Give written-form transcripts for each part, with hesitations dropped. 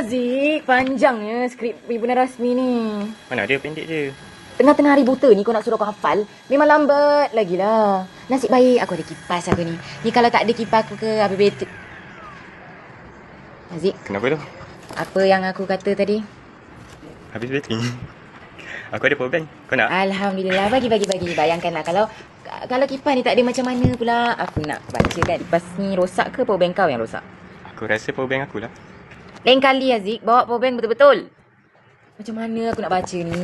Zik, panjangnya skrip himpunan rasmi ni. Mana ada, pendek je. Tengah-tengah hari buta ni kau nak suruh aku hafal, memang lambat lagi lah. Nasib baik aku ada kipas aku ni. Ni kalau tak ada kipas aku ke habis bateri. Zik, Kenapa tu? apa yang aku kata tadi? Habis bateri. Aku ada power bank. Kau nak? Alhamdulillah, bagi. Bayangkanlah kalau kipas ni tak ada macam mana pula aku nak baca kan. Kipas ni rosak ke power bank kau yang rosak? Aku rasa power bank aku lah. Lain kali Azik, bawa power bank betul-betul. Macam mana aku nak baca ni?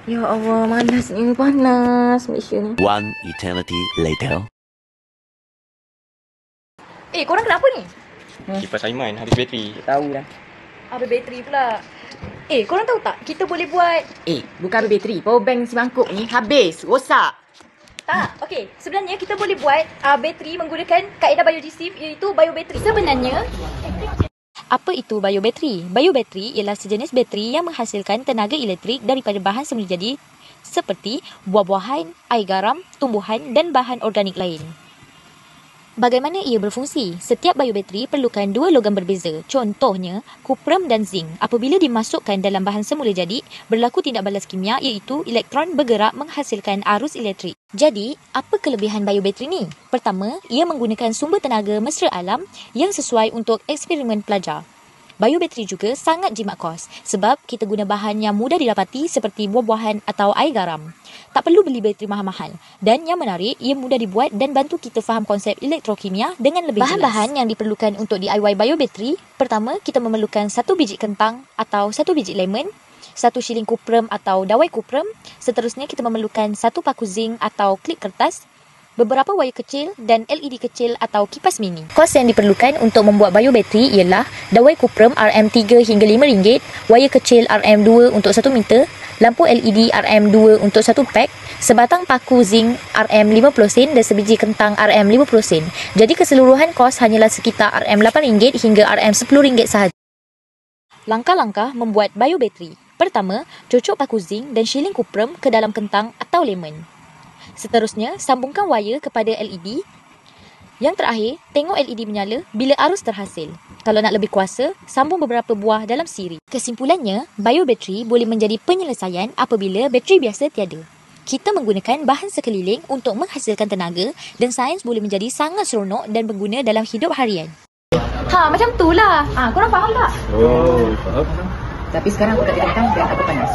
Ya Allah, panas Malaysia ni. One eternity later. Korang kenapa ni? Kipas Aiman habis bateri. Tahu dah. Habis bateri pula. Korang tahu tak? Kita boleh buat... bukan habis bateri. Power bank si mangkuk ni habis. Rosak. Tak. Okey. Sebenarnya kita boleh buat bateri menggunakan kaedah biogesif, iaitu biobateri. Sebenarnya... Apa itu biobateri? Biobateri ialah sejenis bateri yang menghasilkan tenaga elektrik daripada bahan semula jadi seperti buah-buahan, air garam, tumbuhan dan bahan organik lain. Bagaimana ia berfungsi? Setiap biobateri perlukan dua logam berbeza. Contohnya, kuprum dan zinc. Apabila dimasukkan dalam bahan semula jadi, berlaku tindak balas kimia iaitu elektron bergerak menghasilkan arus elektrik. Jadi, apa kelebihan biobateri ni? Pertama, ia menggunakan sumber tenaga mesra alam yang sesuai untuk eksperimen pelajar. Biobateri juga sangat jimat kos sebab kita guna bahan yang mudah didapati seperti buah-buahan atau air garam. Tak perlu beli bateri mahal-mahal. Dan yang menarik, ia mudah dibuat dan bantu kita faham konsep elektrokimia dengan lebih jelas. Bahan-bahan yang diperlukan untuk DIY biobateri, pertama, kita memerlukan 1 biji kentang atau 1 biji lemon, 1 shilling kuprum atau dawai kuprum. Seterusnya, kita memerlukan 1 paku zinc atau klip kertas, beberapa wayar kecil dan LED kecil atau kipas mini. Kos yang diperlukan untuk membuat biobateri ialah dawai kuprum RM3 hingga RM5, wayar kecil RM2 untuk 1 meter, lampu LED RM2 untuk 1 pack, sebatang paku zinc RM50 sen dan sebiji kentang RM50 sen. Jadi keseluruhan kos hanyalah sekitar RM8 hingga RM10 sahaja. Langkah-langkah membuat biobateri. Pertama, cocok paku zinc dan shilling kuprum ke dalam kentang atau lemon. Seterusnya, sambungkan wayar kepada LED. Yang terakhir, tengok LED menyala bila arus terhasil. Kalau nak lebih kuasa, sambung beberapa buah dalam siri. Kesimpulannya, biobateri boleh menjadi penyelesaian apabila bateri biasa tiada. Kita menggunakan bahan sekeliling untuk menghasilkan tenaga dan sains boleh menjadi sangat seronok dan berguna dalam hidup harian. Macam tu lah. Korang faham tak? Oh, faham. Tapi sekarang aku tak tidur biar tak panas.